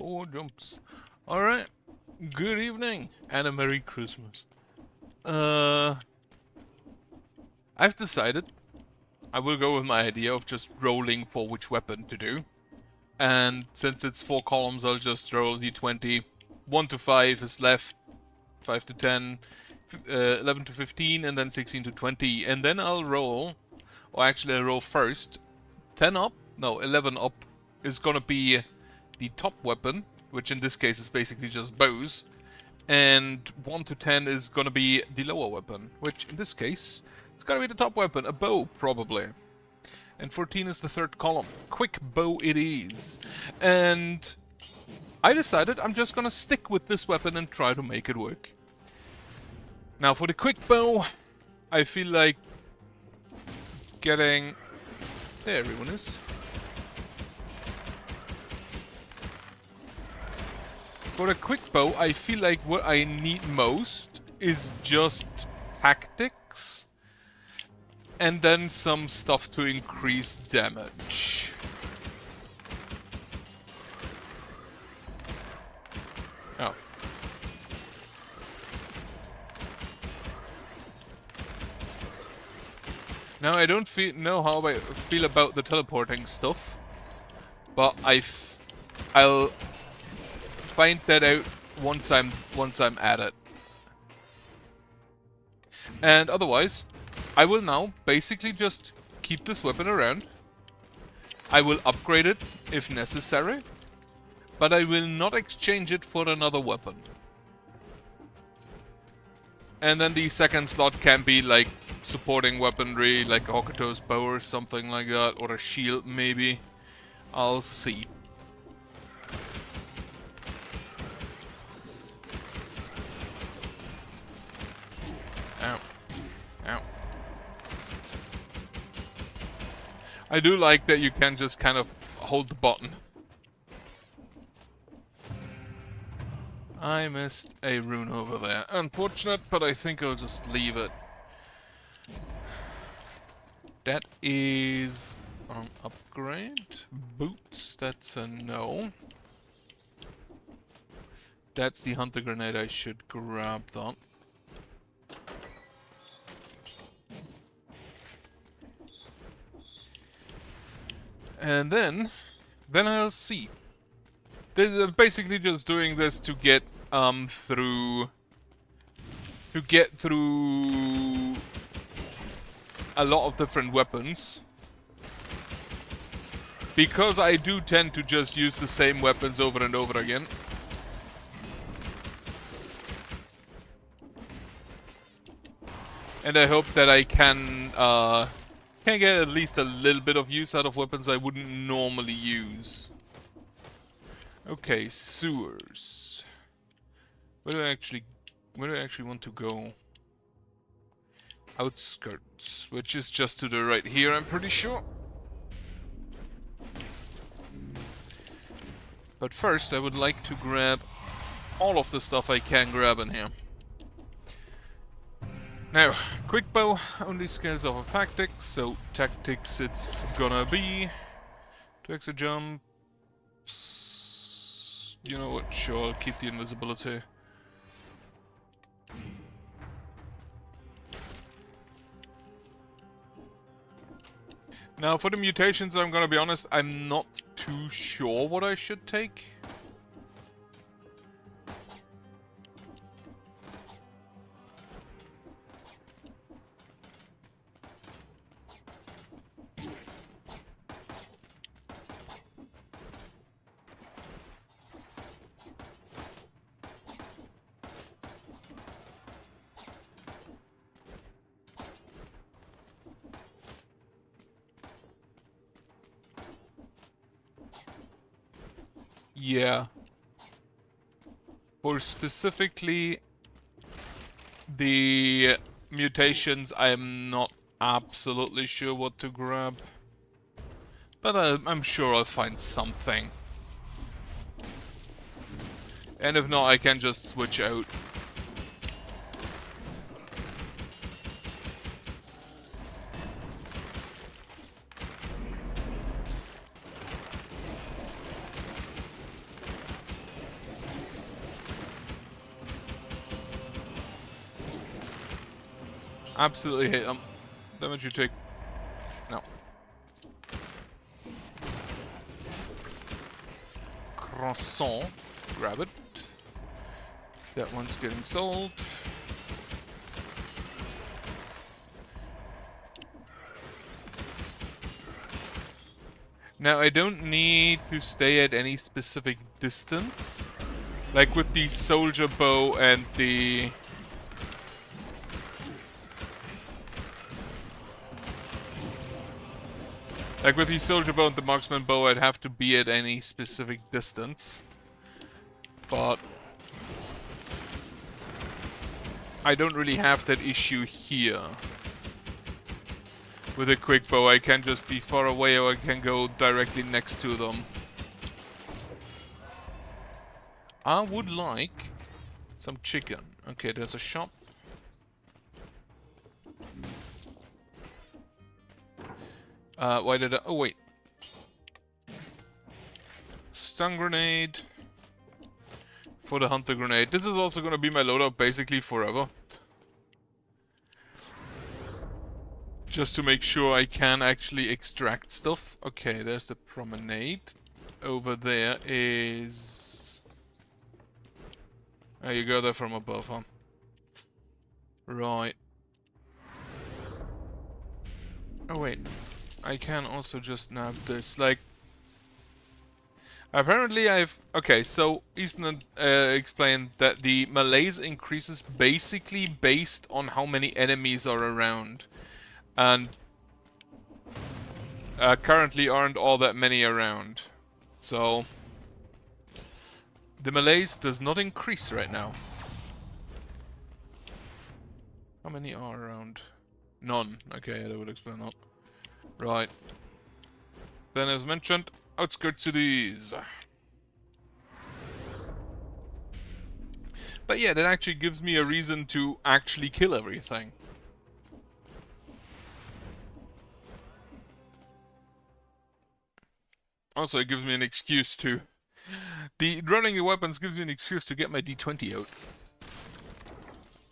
4 jumps. Alright. Good evening and a Merry Christmas. I've decided I will go with my idea of just rolling for which weapon to do. And since it's 4 columns, I'll just roll d20. 1 to 5 is left, 5 to 10, 11 to 15, and then 16 to 20. And then I'll roll, or actually I'll roll first. 10 up, no, 11 up is gonna be the top weapon, which in this case is basically just bows. And 1 to 10 is gonna be the lower weapon, which in this case, it's gonna be the top weapon, a bow, probably. And 14 is the third column. Quick bow it is. And I decided I'm just gonna stick with this weapon and try to make it work. Now for the quick bow, I feel like getting... There everyone is. For a quick bow, I feel like what I need most is just tactics. And then some stuff to increase damage. Oh. Now I don't know how I feel about the teleporting stuff, but I'll find that out once I'm at it. And otherwise, I will now basically just keep this weapon around. I will upgrade it if necessary, but I will not exchange it for another weapon. And then the second slot can be like supporting weaponry, like Hokuto's bow or something like that, or a shield maybe. I'll see. Ow. Ow. I do like that you can just kind of hold the button. I missed a rune over there. Unfortunate, but I think I'll just leave it. That is an upgrade. Boots, that's a no. That's the hunter grenade, I should grab that. And then I'll see. They're basically just doing this to get through a lot of different weapons. Because I do tend to just use the same weapons over and over again. And I hope that I can get at least a little bit of use out of weapons I wouldn't normally use. Okay, sewers. Where do I actually want to go? Outskirts, which is just to the right here, I'm pretty sure. But first, I would like to grab all of the stuff I can grab in here. Now, quick bow only scales off of tactics, so tactics it's gonna be 2 extra jumps. You know what? Sure, I'll keep the invisibility. Now, for the mutations, I'm gonna be honest, I'm not too sure what I should take. Yeah. For specifically the mutations, I'm not absolutely sure what to grab. But I'm sure I'll find something. And if not, I can just switch out. Absolutely hate them. Damage you take. No. Croissant. Grab it. That one's getting sold. Now, I don't need to stay at any specific distance. Like with the soldier bow and the... Like with the soldier bow and the marksman bow, I'd have to be at any specific distance. But I don't really have that issue here. With a quick bow, I can just be far away or I can go directly next to them. I would like some chicken. Okay, there's a shop. Why did I... Oh, wait. Stun grenade. For the hunter grenade. This is also going to be my loadout basically forever. Just to make sure I can actually extract stuff. Okay, there's the promenade. Over there is... Oh, you go there from above, huh? Right. Oh, wait. I can also just nab this, like... Apparently I've... Okay, so Easton explained that the malaise increases basically based on how many enemies are around. And... currently aren't all that many around. So... The malaise does not increase right now. How many are around? None. Okay, that would explain that. Right. Then as mentioned, outskirts cities. But yeah, that actually gives me a reason to actually kill everything. Also, it gives me an excuse to... The running the weapons gives me an excuse to get my D20 out.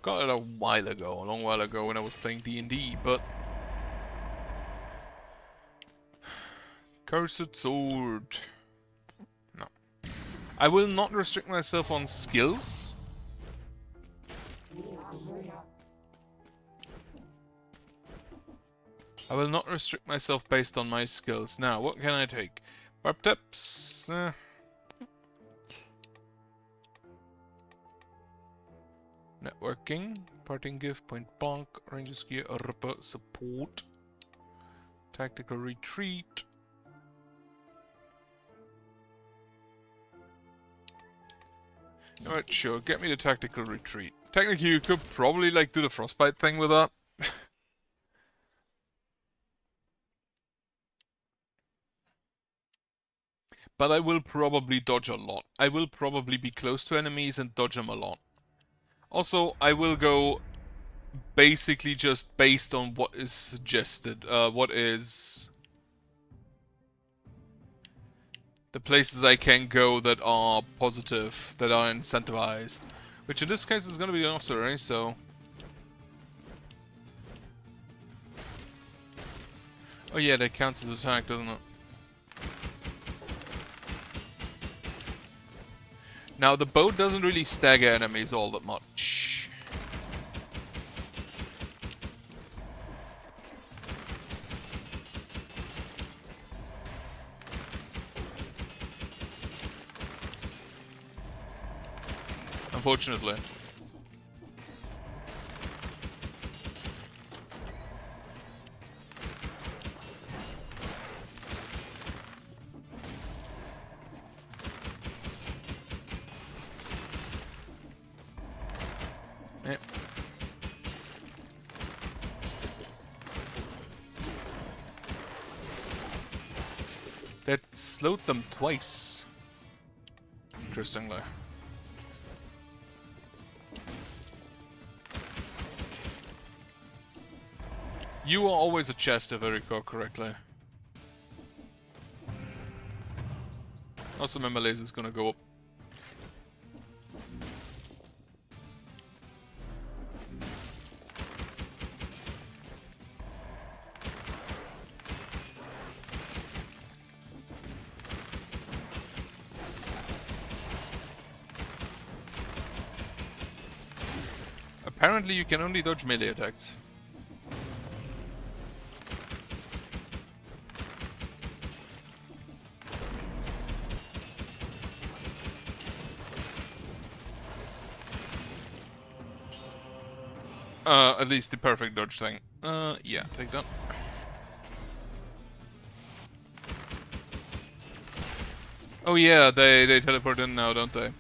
Got it a while ago, a long while ago when I was playing D&D, but... Cursed sword. No. I will not restrict myself on skills. I will not restrict myself based on my skills. Now, what can I take? Barb tips. Networking. Parting gift. Point blank. Rangers gear. Ripper. Support. Tactical retreat. Alright, sure. Get me the tactical retreat. Technically, you could probably like do the frostbite thing with that. But I will probably dodge a lot. I will probably be close to enemies and dodge them a lot. Also, I will go basically just based on what is suggested. What is... The places I can go that are positive, that are incentivized. Which in this case is going to be an officer, right? So... Oh yeah, that counts as attack, doesn't it? Now, the bow doesn't really stagger enemies all that much. Unfortunately. Yep. That slowed them twice. Interestingly. You are always a chest, if I recall correctly. Also, my malaise is gonna go up. Apparently you can only dodge melee attacks. At least the perfect dodge thing. Yeah, take that. Oh yeah, they teleport in now, don't they?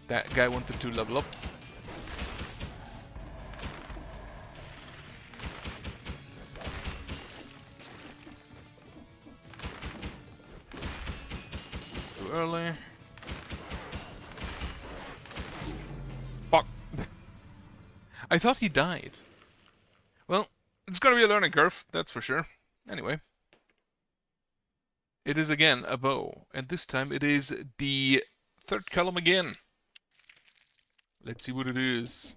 That guy wanted to level up. Too early. Fuck. I thought he died. Well, it's gonna be a learning curve, that's for sure. Anyway. It is again a bow, and this time it is the third column again. Let's see what it is.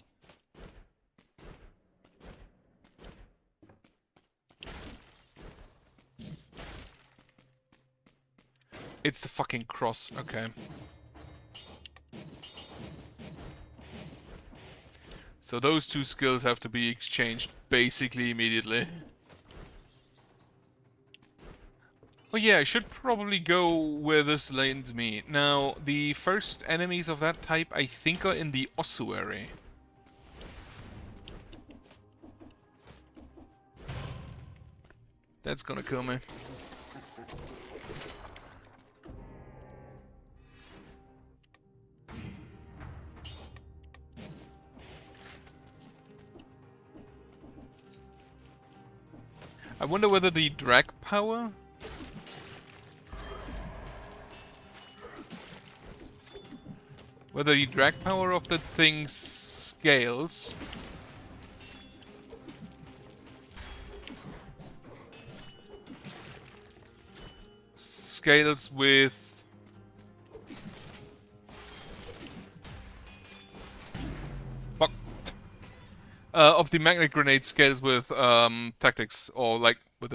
It's the fucking cross, okay. So those two skills have to be exchanged basically immediately. Oh yeah, I should probably go where this lands me. Now, the first enemies of that type I think are in the ossuary. That's gonna kill me. I wonder whether the drag power... Whether the drag power of the thing scales... Scales with... Fuck. Of the magnet grenade scales with tactics, or like with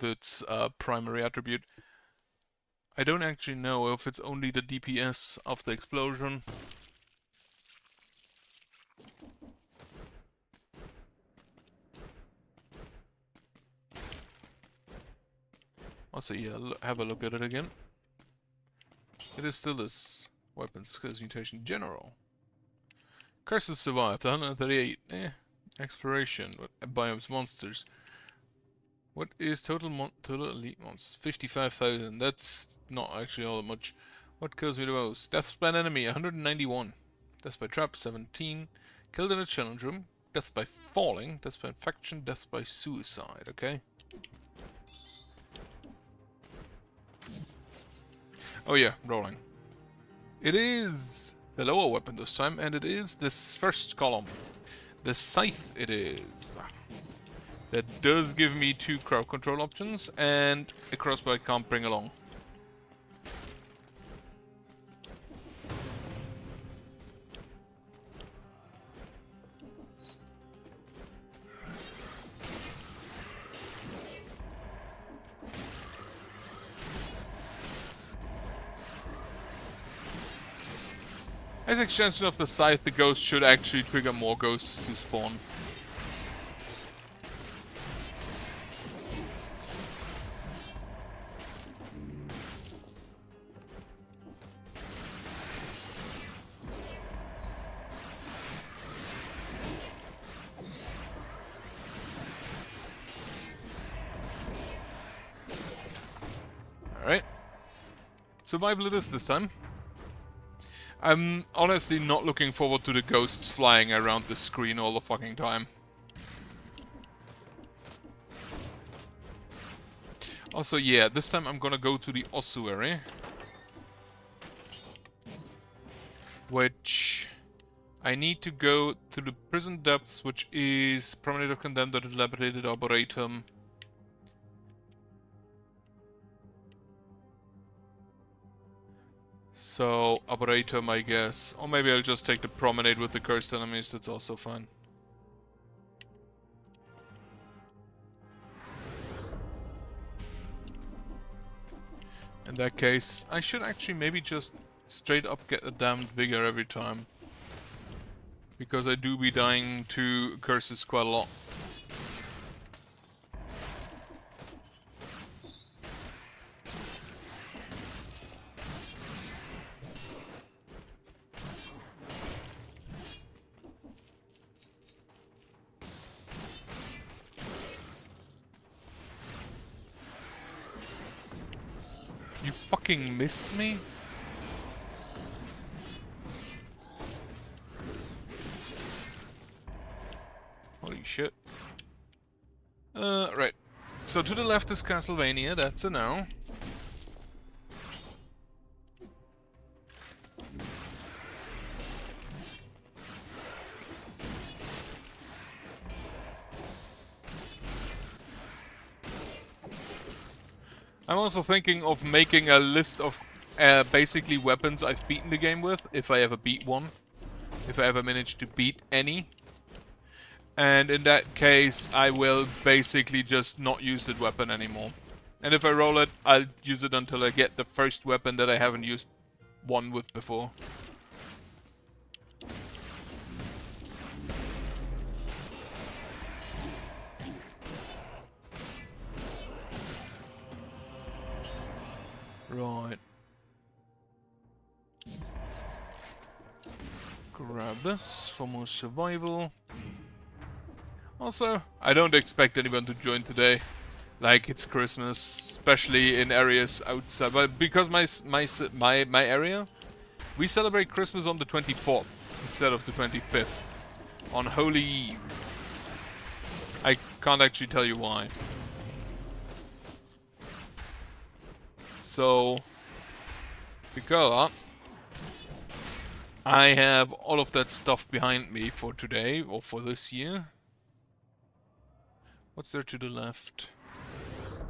its primary attribute. I don't actually know if it's only the DPS of the explosion. Also, yeah, have a look at it again. It is still this weapon skills mutation general. Curses survived, 138. Exploration, biomes monsters. What is total elite monsters? 55,000. That's not actually all that much. What kills me the most? Deaths by an enemy, 191. Deaths by trap, 17. Killed in a challenge room. Deaths by falling. Deaths by infection. Deaths by suicide. Okay. Oh yeah, rolling. It is the lower weapon this time, and it is this first column. The scythe it is. That does give me 2 crowd control options, and a crossbow I can't bring along. As extension of the scythe, the ghost should actually trigger more ghosts to spawn. Alright. Survival it is this time. I'm honestly not looking forward to the ghosts flying around the screen all the fucking time. Also, yeah, this time I'm gonna go to the ossuary. Which... I need to go to the prison depths, which is Promenade of Condemned or the Dilapidated Arboretum. So, Arboretum, I guess. Or maybe I'll just take the Promenade with the cursed enemies, that's also fine. In that case, I should actually maybe just straight up get a damned vigor every time. Because I do be dying to curses quite a lot. You fucking missed me? Holy shit. Right. So to the left is Castlevania, that's a no. I'm also thinking of making a list of basically weapons I've beaten the game with, if I ever beat one. If I ever manage to beat any. And in that case, I will basically just not use that weapon anymore. And if I roll it, I'll use it until I get the first weapon that I haven't used one with before. Right. Grab this for more survival. Also, I don't expect anyone to join today. Like, it's Christmas, especially in areas outside. But because my area, we celebrate Christmas on the 24th instead of the 25th. On Holy Eve. I can't actually tell you why. So, because I have all of that stuff behind me for today, or for this year. What's there to the left?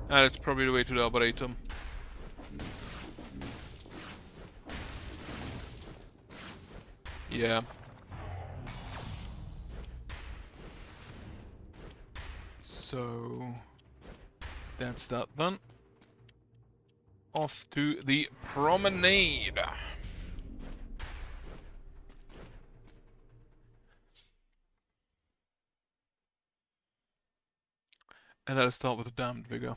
That's probably the way to the Arboretum. Yeah. So, that's that then. Off to the promenade. And I'll start with a Damned Vigor.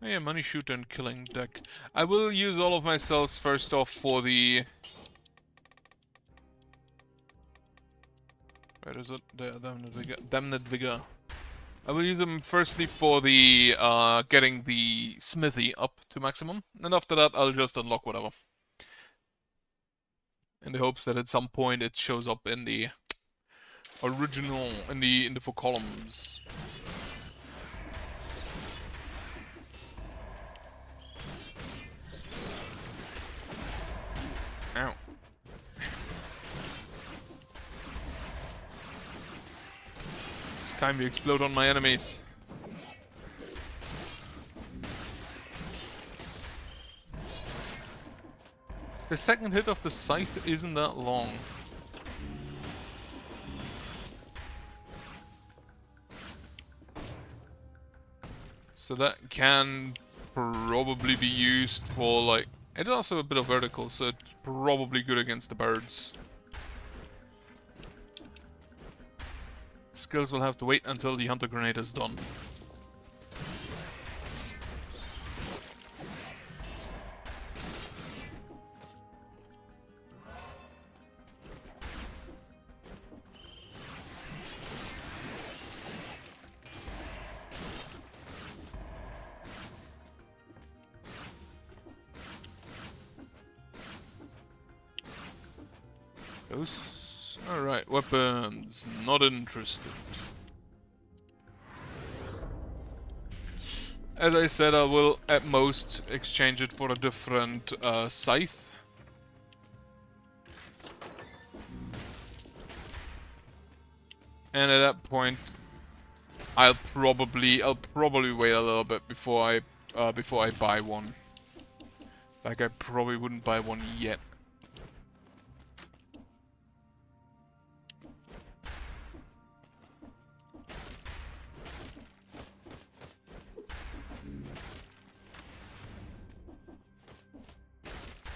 Oh yeah, Money Shooter and Killing deck. I will use all of my cells first off for the... Where is it? There, Damned Vigor. Damned Vigor. I will use them firstly for the getting the smithy up to maximum, and after that I'll just unlock whatever. In the hopes that at some point it shows up in the original, in the 4 columns. Ow. It's time to explode on my enemies. The second hit of the scythe isn't that long. So that can probably be used for, like... It's also a bit of vertical, so it's probably good against the birds. Skills will have to wait until the Hunter Grenade is done. Those... Alright, weapons. Not interested. As I said, I will at most exchange it for a different scythe. And at that point, I'll probably wait a little bit before I buy one. Like, I probably wouldn't buy one yet.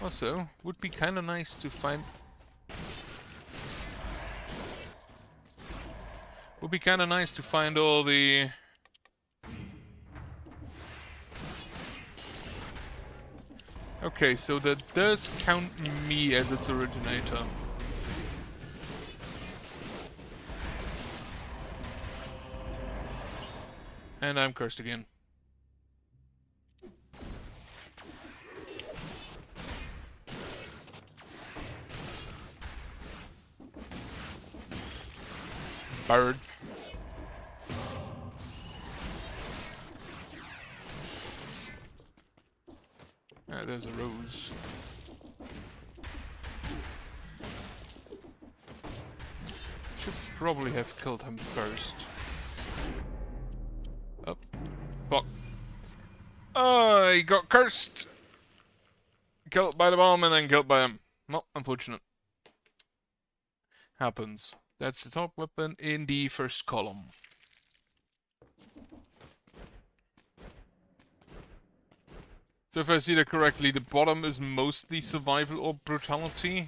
Also, would be kind of nice to find... Would be kind of nice to find all the... Okay, so that does count me as its originator. And I'm cursed again. Bird. Ah, there's a rose. Should probably have killed him first. Oh, fuck. Oh, he got cursed! Killed by the bomb and then killed by him. Well, unfortunate. Happens. That's the top weapon in the first column. So if I see that correctly, the bottom is mostly survival or brutality.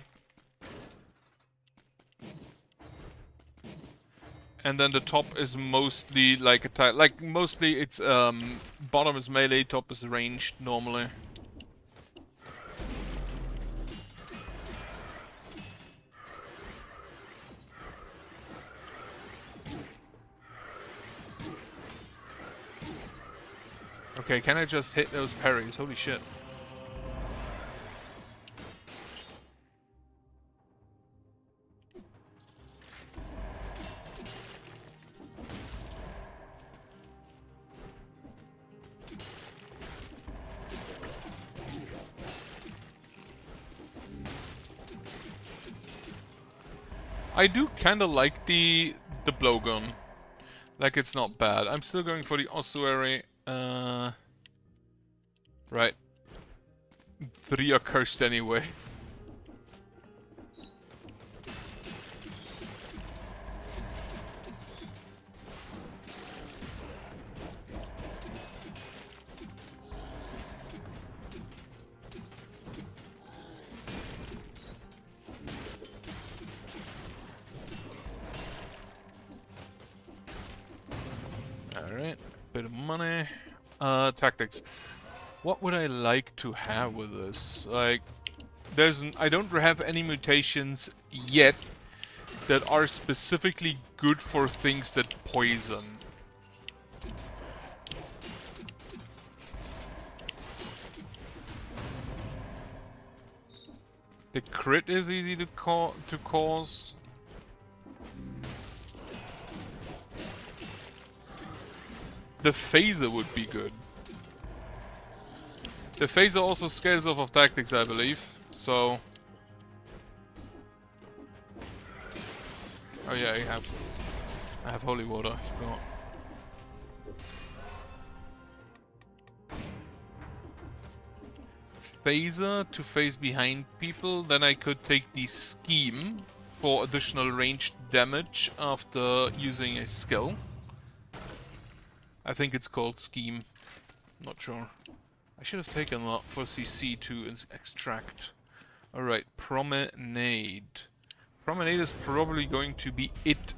And then the top is mostly like attack. Like mostly it's bottom is melee, top is ranged normally. Okay, can I just hit those parries? Holy shit. I do kinda like the blowgun. Like, it's not bad. I'm still going for the ossuary. Right. 3 are cursed anyway. Alright, bit of money. Tactics. What would I like to have with this? Like, I don't have any mutations yet that are specifically good for things that poison. The crit is easy to cause. The phaser would be good. The phaser also scales off of tactics, I believe, so... Oh yeah, I have holy water, I forgot. Phaser to phase behind people, then I could take the scheme for additional ranged damage after using a skill. I think it's called scheme, not sure. I should have taken that for CC to extract. Alright, Promenade. Promenade is probably going to be it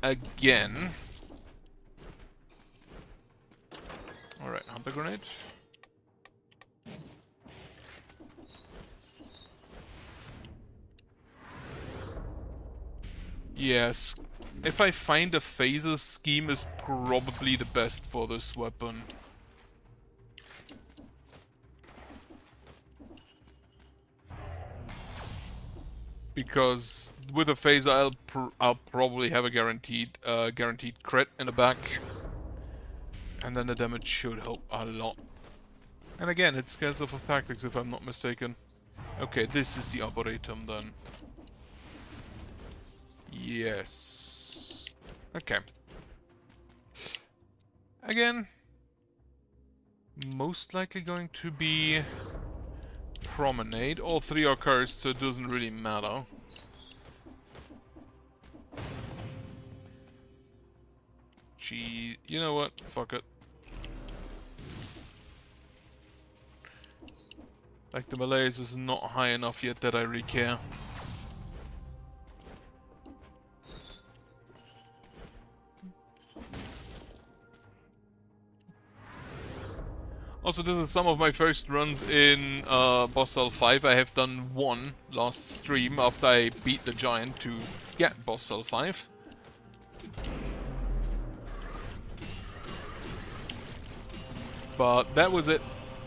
again. Alright, Hunter Grenade. Yes. If I find a phaser, scheme is probably the best for this weapon. Because with a phaser, I'll probably have a guaranteed crit in the back, and then the damage should help a lot. And again, it scales off of tactics if I'm not mistaken. Okay, this is the Arboretum then. Yes. Okay. Again, most likely going to be Promenade. All 3 are cursed, so it doesn't really matter. Gee, you know what? Fuck it. Like, the Malaise is not high enough yet that I really care. Also, this is some of my first runs in Boss Cell 5. I have done one last stream after I beat the giant to get Boss Cell 5. But that was it.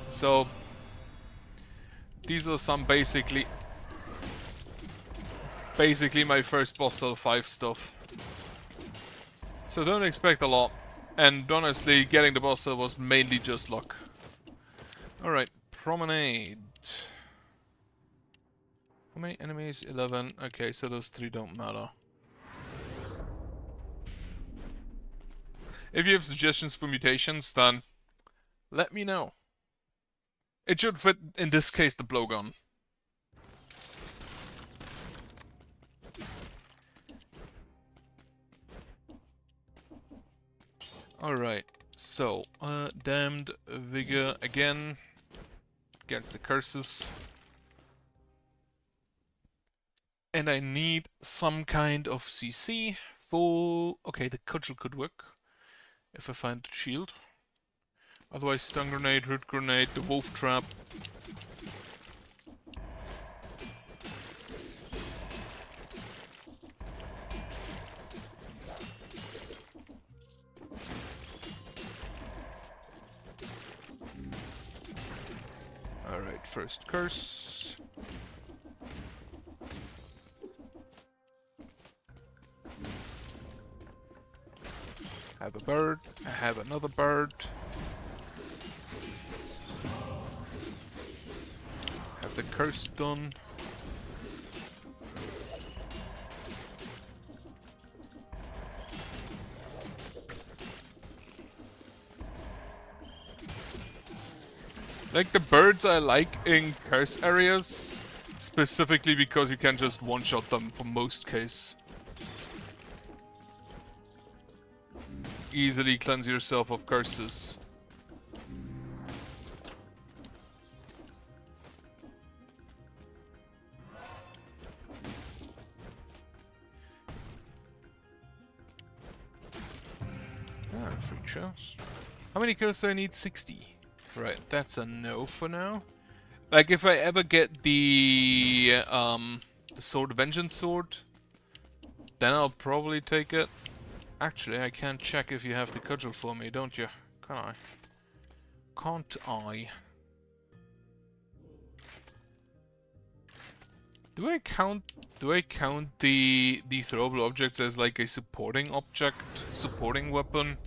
So, these are some basically my first Boss Cell 5 stuff. So don't expect a lot. And honestly, getting the Boss Cell was mainly just luck. Alright, Promenade. How many enemies? 11. Okay, so those 3 don't matter. If you have suggestions for mutations, then let me know. It should fit, in this case, the blowgun. Alright, so, Damned Vigor again. Against the curses. And I need some kind of CC for... Okay, the cudgel could work. If I find the shield. Otherwise, stun grenade, root grenade, the wolf trap. Alright, first curse. Have a bird, I have another bird. Have the curse done. Like, the birds I like in curse areas, specifically because you can just one-shot them for most case. Easily cleanse yourself of curses. Ah, free chest. How many kills do I need? 60. Right, that's a no for now. Like, if I ever get the Sword Vengeance Sword, then I'll probably take it. Actually, I can't check if you have the cudgel for me, don't you? Can I? Can't I? Do I count the throwable objects as like a supporting object, supporting weapon?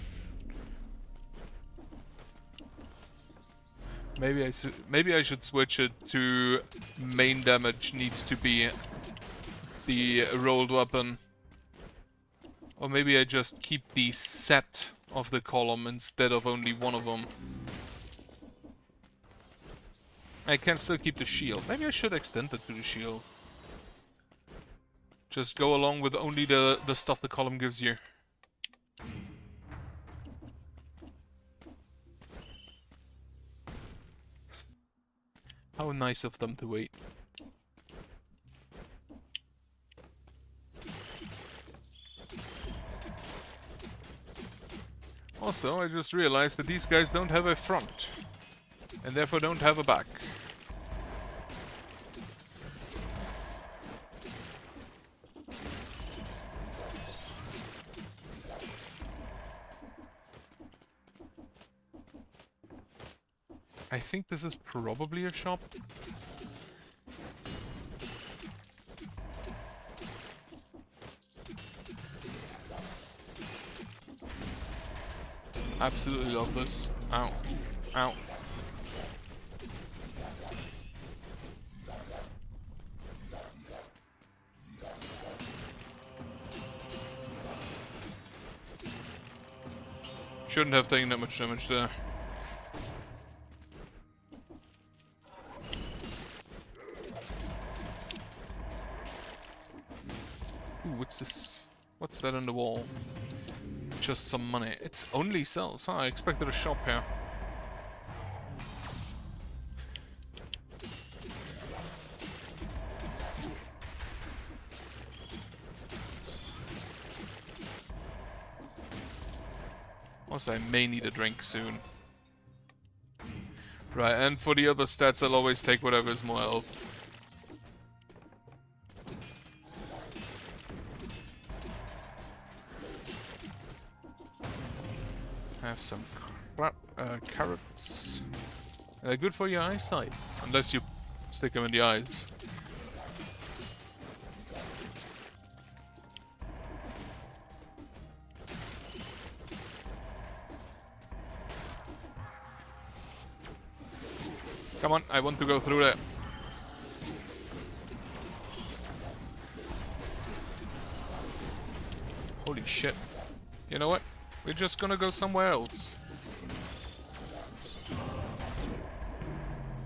Maybe I should switch it to main damage needs to be the rolled weapon. Or maybe I just keep the set of the column instead of only one of them. I can still keep the shield. Maybe I should extend it to the shield. Just go along with only the stuff the column gives you. How nice of them to wait. Also, I just realized that these guys don't have a front, and therefore don't have a back. I think this is probably a shop. Absolutely love this. Ow. Ow. Shouldn't have taken that much damage there. Ooh, what's this? What's that on the wall? Just some money. It's only cells. Huh? I expected a shop here. Also, I may need a drink soon. Right, and for the other stats, I'll always take whatever is more health. Have some carrots. Good for your eyesight, unless you stick them in the eyes. Come on, I want to go through there. Holy shit. You know what? We're just gonna go somewhere else.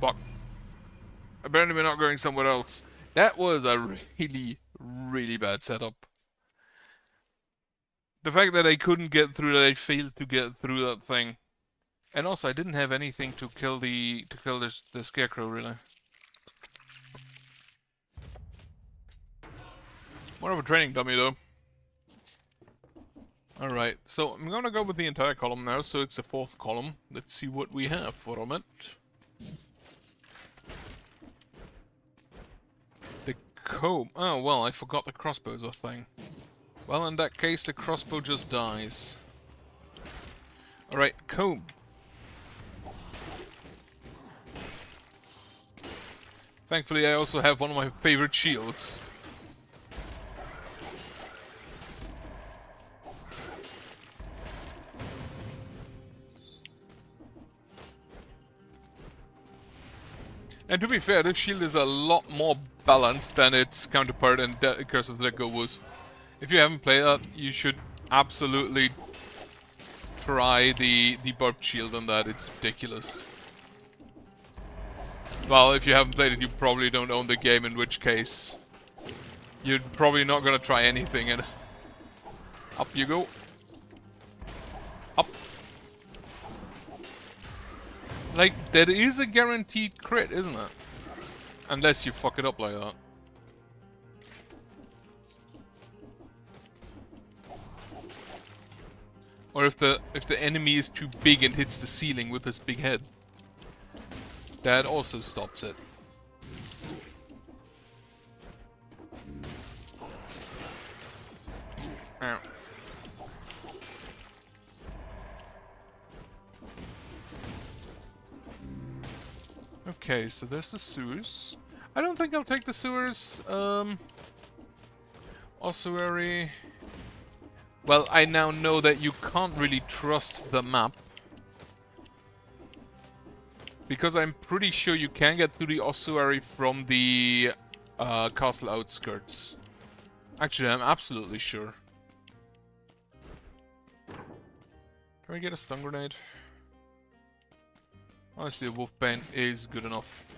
Fuck. Apparently we're not going somewhere else. That was a really, really bad setup. The fact that I couldn't get through that, I failed to get through that thing. And also, I didn't have anything to kill the scarecrow, really. More of a training dummy, though. Alright, so I'm gonna go with the entire column now, so it's the fourth column. Let's see what we have from it. The comb. Oh, well, I forgot the crossbow's a thing. Well, in that case, the crossbow just dies. Alright, comb. Thankfully, I also have one of my favorite shields. And to be fair, this shield is a lot more balanced than its counterpart in Curse of the Dead Goat was. If you haven't played that, you should absolutely try the barbed shield on that. It's ridiculous. Well, if you haven't played it, you probably don't own the game, in which case you're probably not gonna try anything, and up you go. Up. Like, that is a guaranteed crit, isn't it? Unless you fuck it up like that. Or if the enemy is too big and hits the ceiling with his big head. That also stops it. Ow. Okay, so there's the sewers. I don't think I'll take the sewers. Ossuary. Well, I now know that you can't really trust the map. Because I'm pretty sure you can get to the ossuary from the castle outskirts. Actually, I'm absolutely sure. Can we get a stun grenade? Honestly, a wolfbane is good enough.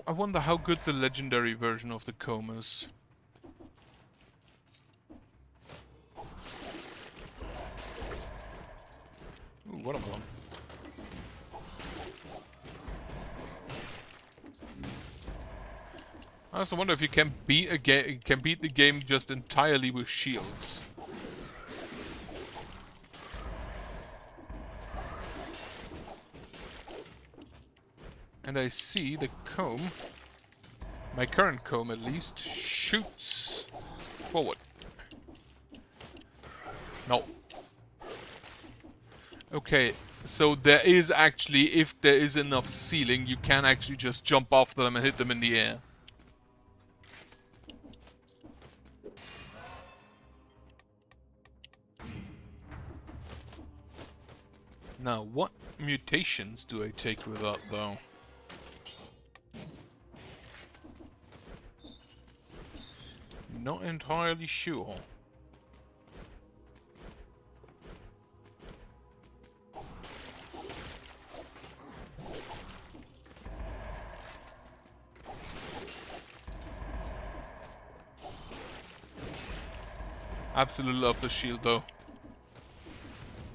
I wonder how good the legendary version of the comb is. Ooh, watermelon. I also wonder if you can beat the game just entirely with shields. And I see the comb, my current comb at least, shoots forward. No. Okay, so there is actually, if there is enough ceiling, you can actually just jump off them and hit them in the air. Now, what mutations do I take with that, though? Not entirely sure. Absolutely love the shield, though.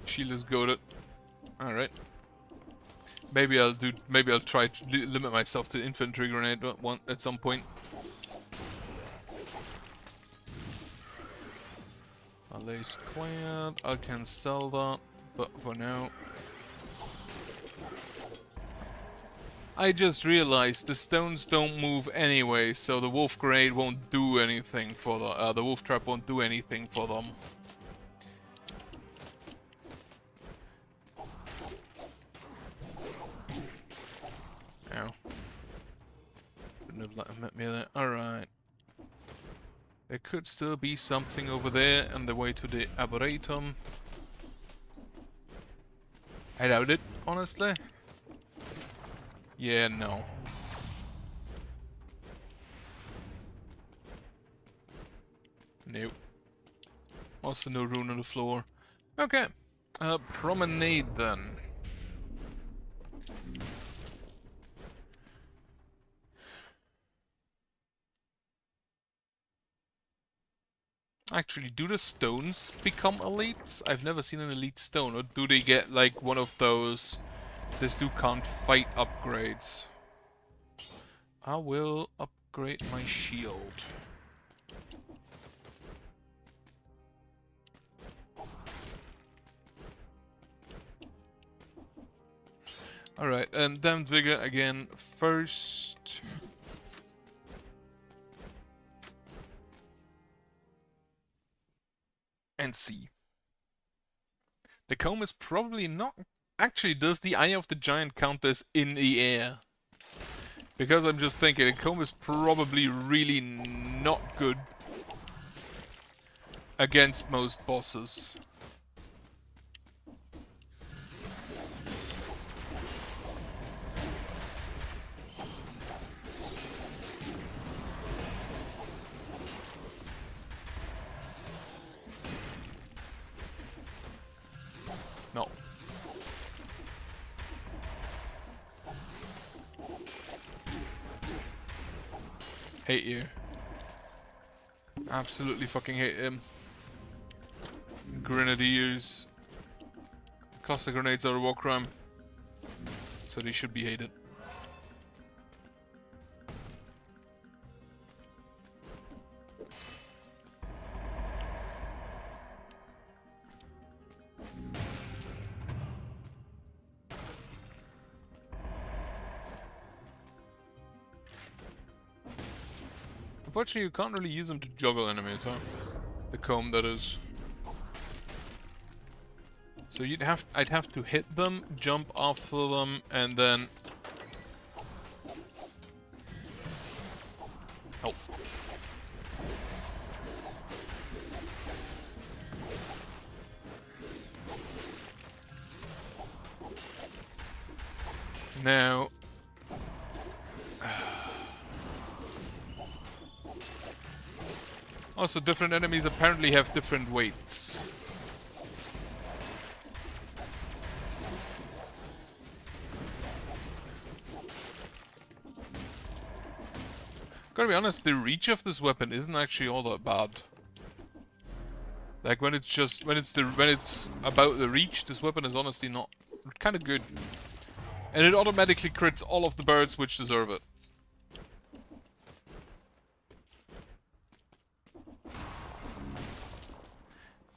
Shield is goated. Alright. Maybe I'll try to limit myself to infantry grenade one at some point. Allays cleared. I can sell that, but for now. I just realized the stones don't move anyway, so the wolf grenade won't do anything for the wolf trap won't do anything for them. Ow. Shouldn't have let him hit me there. Alright. There could still be something over there on the way to the Arboretum. I doubt it, honestly. Yeah, no. Nope. Also no rune on the floor. Okay. Promenade then. Actually, do the stones become elites? I've never seen an elite stone. Or do they get like one of those this dude can't fight upgrades? I will upgrade my shield. Alright, and Damned Vigor again first. And see. The comb is probably not... Actually, does the Eye of the Giant count as in the air? Because I'm just thinking, the comb is probably really not good against most bosses. No. Hate you. Absolutely fucking hate him. Grenadiers. Cluster grenades are a war crime. So they should be hated. Unfortunately, you can't really use them to juggle enemies, huh? The comb, that is. So I'd have to hit them, jump after them, and then... Oh. Now... Also, different enemies apparently have different weights. Gotta be honest, the reach of this weapon isn't actually all that bad. Like when it's about the reach, this weapon is honestly not kind of good. And it automatically crits all of the birds which deserve it.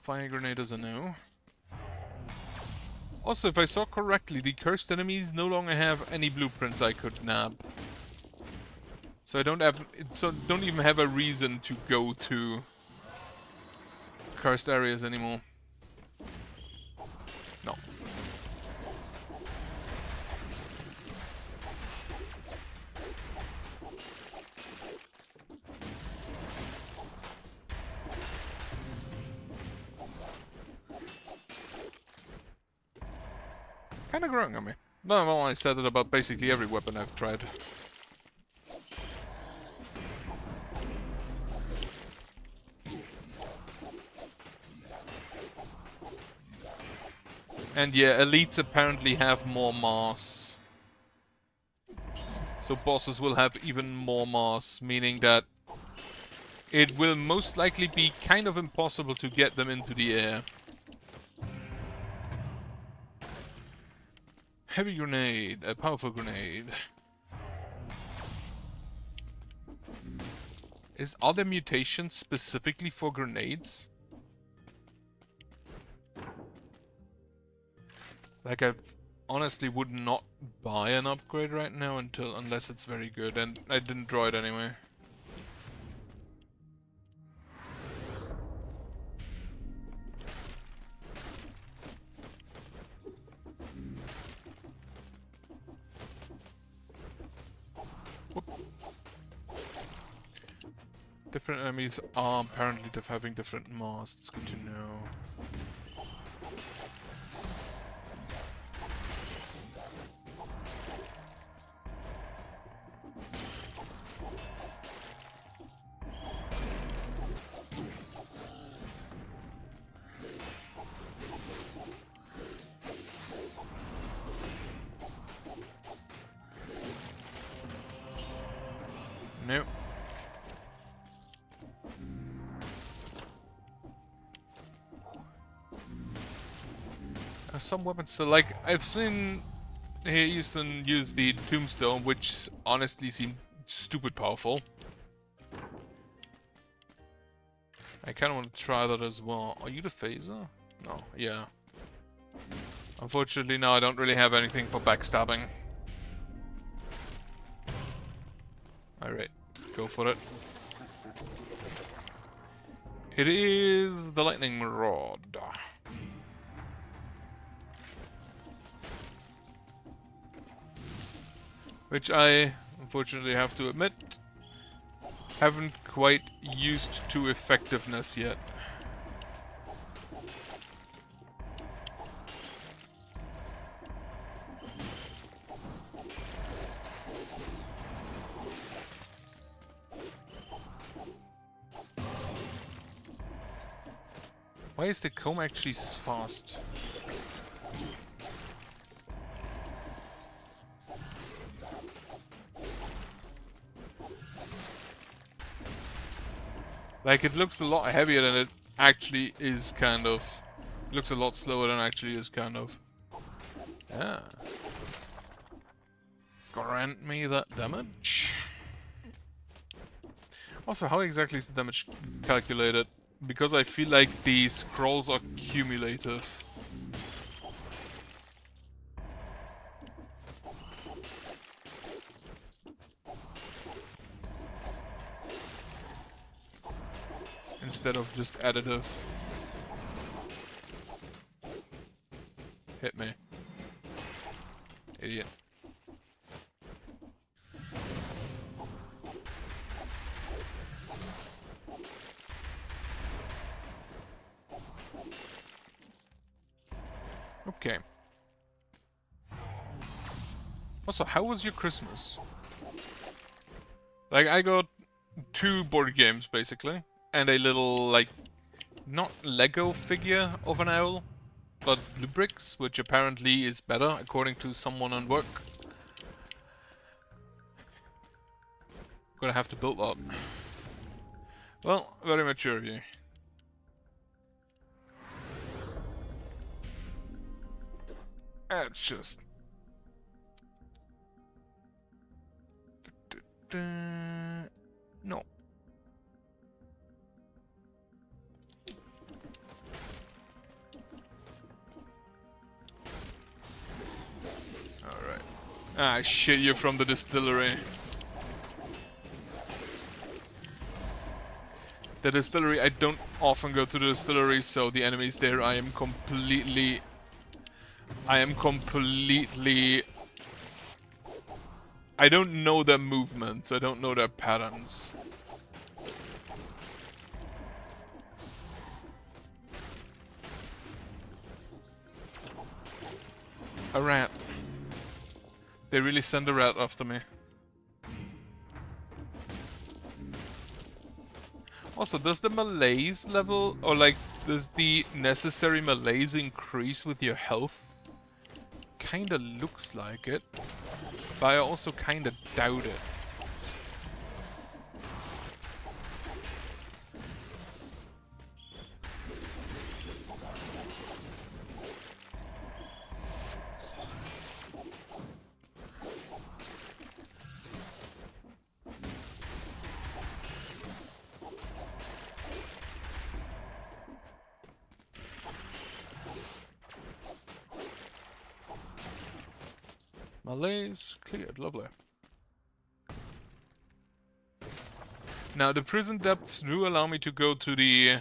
Fire grenade is a no. Also, if I saw correctly, the cursed enemies no longer have any blueprints I could nab. So I don't even have a reason to go to cursed areas anymore. No. Kinda growing on me. Well, I said it about basically every weapon I've tried. And yeah, elites apparently have more mass. So bosses will have even more mass, meaning that it will most likely be kind of impossible to get them into the air. Heavy grenade, a powerful grenade. Are there mutations specifically for grenades? Like, I honestly would not buy an upgrade right now unless it's very good, and I didn't draw it anyway. Different enemies are apparently having different masks. It's good to know. Nope. Some weapons still, like, I've seen Houston use the Tombstone, which honestly seemed stupid powerful. I kinda want to try that as well. Are you the phaser? No, yeah. Unfortunately, no, I don't really have anything for backstabbing. Alright, go for it. It is the lightning rod. Which I, unfortunately, have to admit, haven't quite used to effectiveness yet. Why is the comb actually so fast? Like, it looks a lot heavier than it actually is, kind of. It looks a lot slower than it actually is, kind of. Yeah. Grant me that damage. Also, how exactly is the damage calculated? Because I feel like these scrolls are cumulative. Instead of just additive. Hit me. Idiot. Okay. Also, how was your Christmas? Like, I got 2 board games, basically. And a little, like, not Lego figure of an owl, but blue bricks, which apparently is better, according to someone on work. Gonna have to build that. Well, very mature of you. That's just... No. Alright. Ah, shit, you're from the distillery. The distillery, I don't often go to the distillery, so the enemies there, I am completely... I don't know their movements, I don't know their patterns. A rat. They really send a rat after me. Also, does the malaise level, or like, does the necessary malaise increase with your health? Kinda looks like it, but I also kinda doubt it. Malaise cleared, lovely. Now the prison depths do allow me to go to the...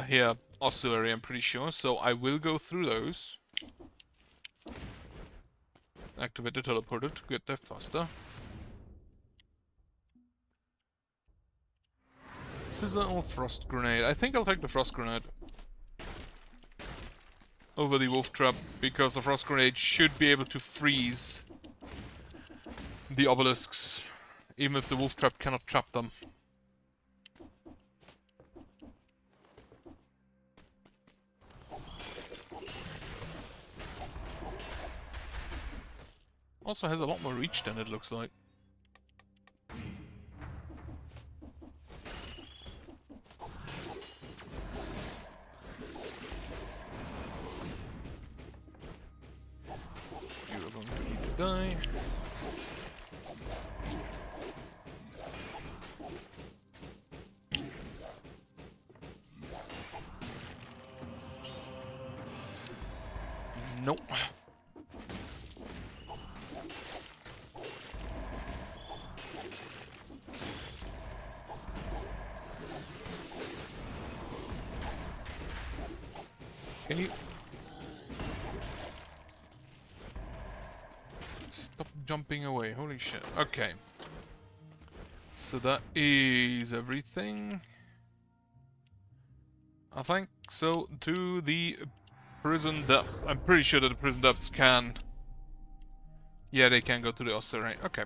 here, ossuary, I'm pretty sure, so I will go through those. Activate the teleporter to get there faster. Scissor or frost grenade? I think I'll take the frost grenade over the wolf trap, because the frost grenade should be able to freeze the obelisks, even if the wolf trap cannot trap them. Also has a lot more reach than it looks like. You're going to need to die. Nope. Can you stop jumping away? Holy shit. Okay. So that is everything. I think so. To the prison depth. I'm pretty sure that the prison depths can. Yeah, they can go to the ossuary. Okay.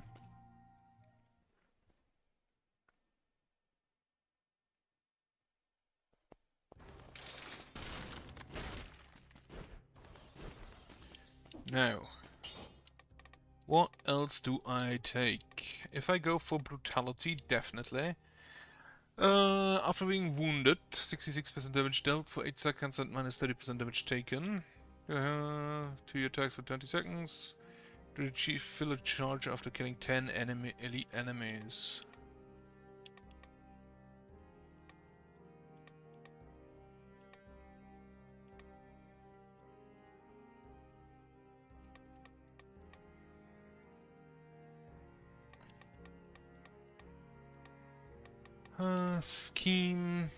Now, what else do I take? If I go for brutality, definitely. After being wounded, 66% damage dealt for 8 seconds and minus 30% damage taken. 2 attacks for 20 seconds. To achieve fill a charge after killing 10 elite enemies. Scheme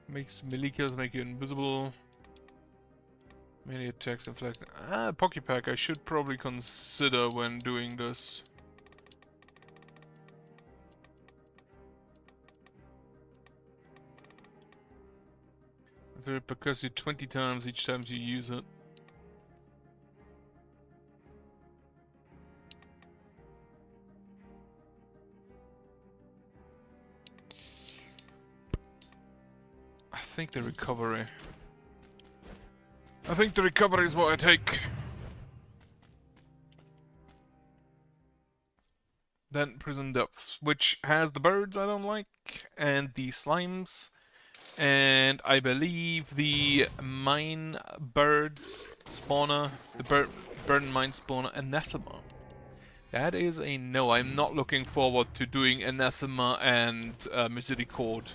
makes melee kills make you invisible. Melee attacks inflict. Pokepack I should probably consider when doing this. If it percusses you 20 times each time you use it. I think the recovery. I think the recovery is what I take. Then Prison Depths, which has the birds I don't like, and the slimes, and I believe the mine birds spawner, the burn mine spawner, Anathema. That is a no. I'm not looking forward to doing Anathema and Misericord.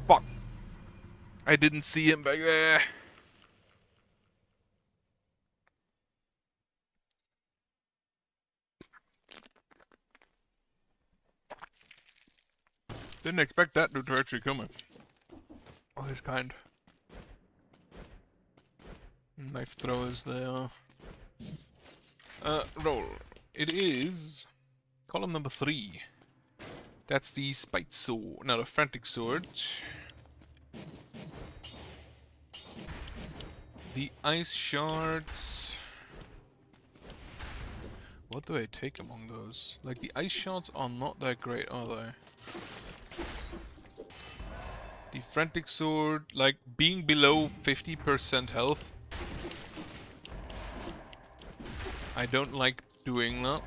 Fuck. I didn't see him back there. Didn't expect that dude to actually come in. Oh, this kind. Knife throwers there. Roll. It is column number 3. That's the spite sword. Now the frantic sword. The ice shards. What do I take among those? Like, the ice shards are not that great, are they? The frantic sword, like, being below 50% health. I don't like doing that.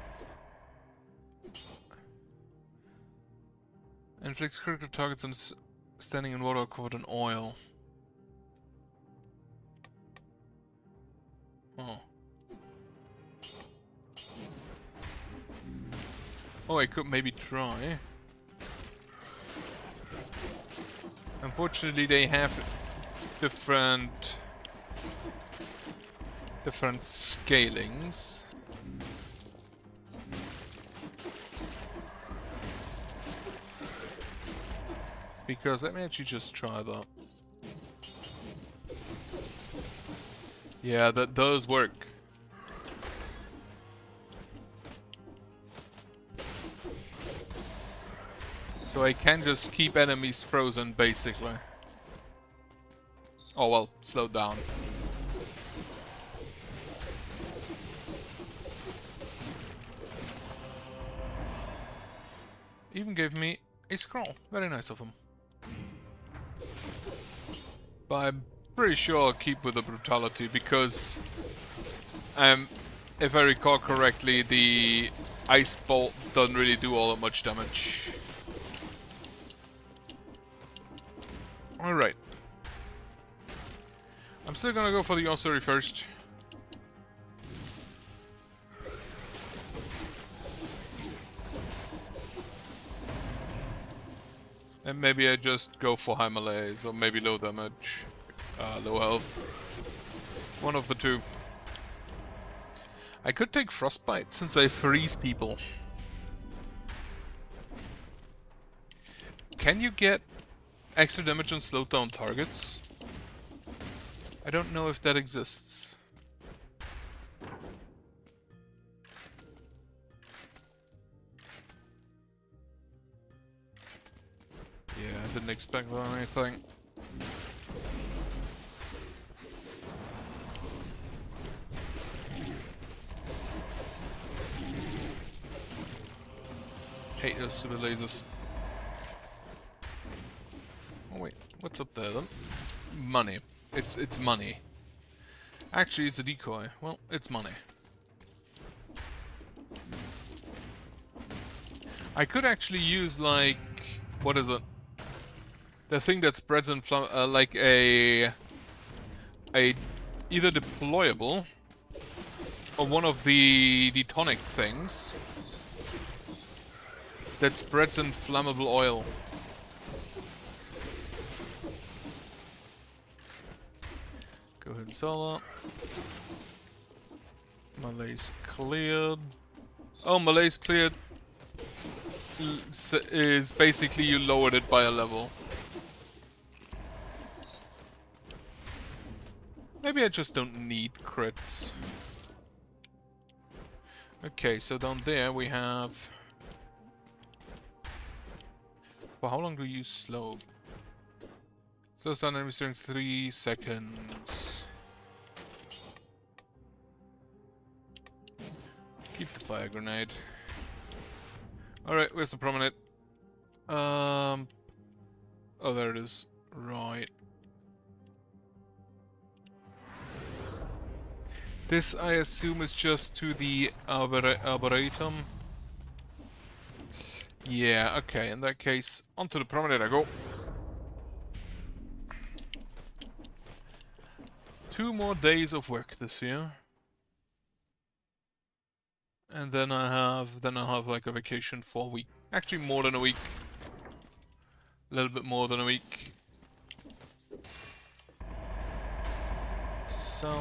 Inflicts critical targets on standing in water covered in oil. Oh. Oh, I could maybe try. Unfortunately, they have different scalings. Because let me actually just try that. Yeah, that does work. So I can just keep enemies frozen, basically. Oh well, slow down. Even gave me a scroll. Very nice of him. But I'm pretty sure I'll keep with the brutality because, if I recall correctly, the ice bolt doesn't really do all that much damage. Alright. I'm still gonna go for the Ossuary first. And maybe I just go for high melees, or maybe low damage, low health. One of the two. I could take Frostbite since I freeze people. Can you get extra damage on slowed down targets? I don't know if that exists. Yeah, I didn't expect that or anything. Hate those stupid lasers. Oh wait, what's up there then? Money. It's money. Actually, it's a decoy. Well, it's money. I could actually use, like, what is it? The thing that spreads in like a either deployable or one of the tonic things that spreads in flammable oil. Go ahead and sell that. Melee's cleared. Oh, Melee's cleared is basically you lowered it by a level. Maybe I just don't need crits. Okay, so down there we have... For how long do you use slow? Slows down enemies during 3 seconds. Keep the fire grenade. Alright, where's the promenade? Oh, there it is. Right. This, I assume, is just to the Arboretum. Yeah, okay, in that case, onto the promenade I go. 2 more days of work this year. And then I'll have like a vacation for a week. Actually more than a week. A little bit more than a week. So...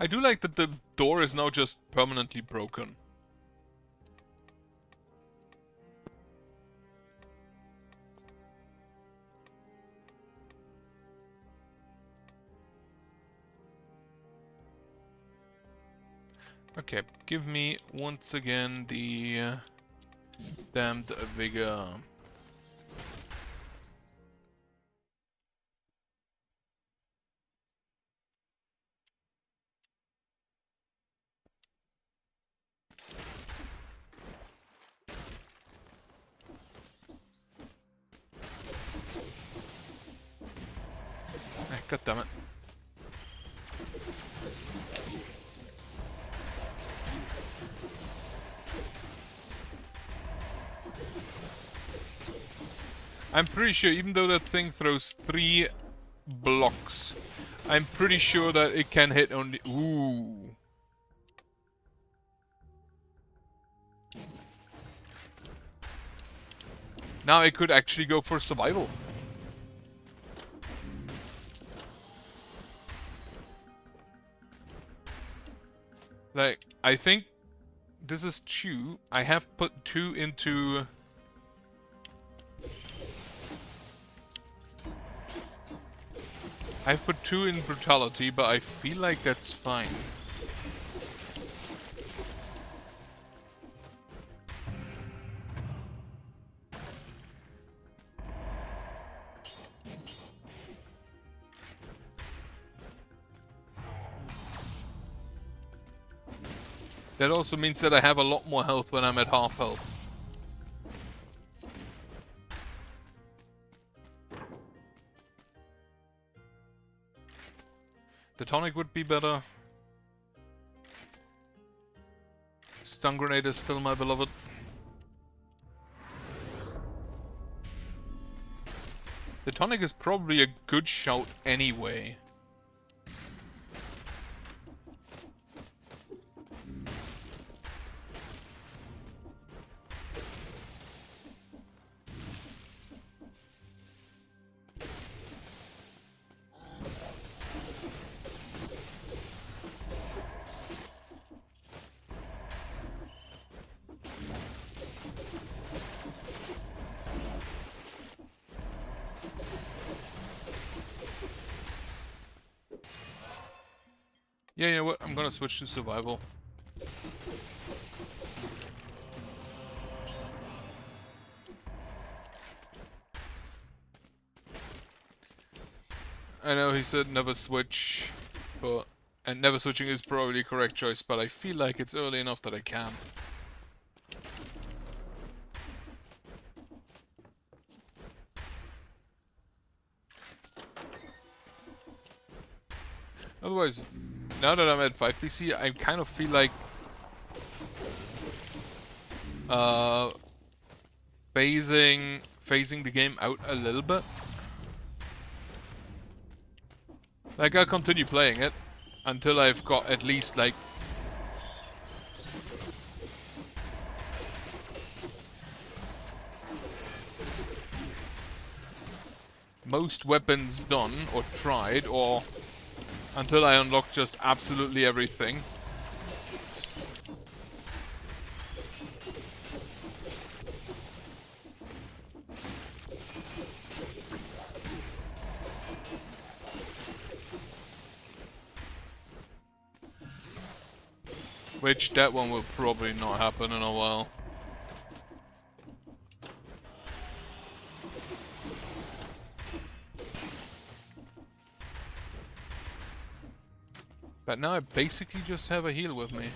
I do like that the door is now just permanently broken. Okay, give me once again the damned vigor. God damn it. I'm pretty sure even though that thing throws 3 blocks, I'm pretty sure that it can hit only... Ooh. Now it could actually go for survival. Like, I think this is 2. I have put 2 into... I've put 2 in brutality, but I feel like that's fine. That also means that I have a lot more health when I'm at half health. The tonic would be better. Stun grenade is still my beloved. The tonic is probably a good shout anyway. Yeah, you know what? I'm gonna switch to survival. I know he said never switch, but... And never switching is probably the correct choice, but I feel like it's early enough that I can. Otherwise, now that I'm at 5 PC, I kind of feel like phasing the game out a little bit. Like, I'll continue playing it until I've got at least, like... most weapons done, or tried, or... until I unlock just absolutely everything. Which, that one will probably not happen in a while. But now I basically just have a heal with me.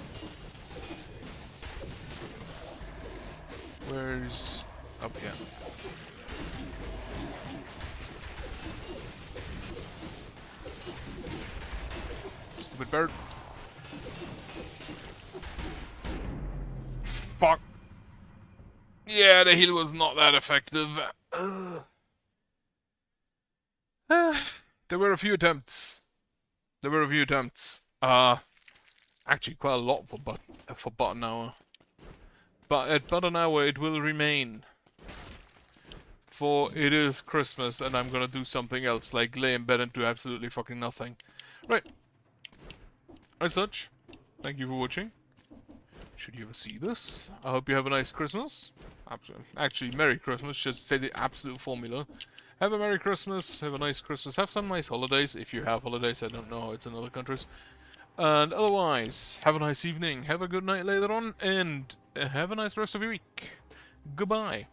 Where's... up here. Stupid bird. Fuck. Yeah, the heal was not that effective. There were a few attempts. Actually quite a lot for button hour. But at button hour it will remain. For it is Christmas and I'm gonna do something else, like lay in bed and do absolutely fucking nothing. Right. As such, thank you for watching. Should you ever see this, I hope you have a nice Christmas. Actually, Merry Christmas, just say the absolute formula. Have a Merry Christmas, have a nice Christmas, have some nice holidays, if you have holidays, I don't know how it's in other countries. And otherwise, have a nice evening, have a good night later on, and have a nice rest of your week. Goodbye.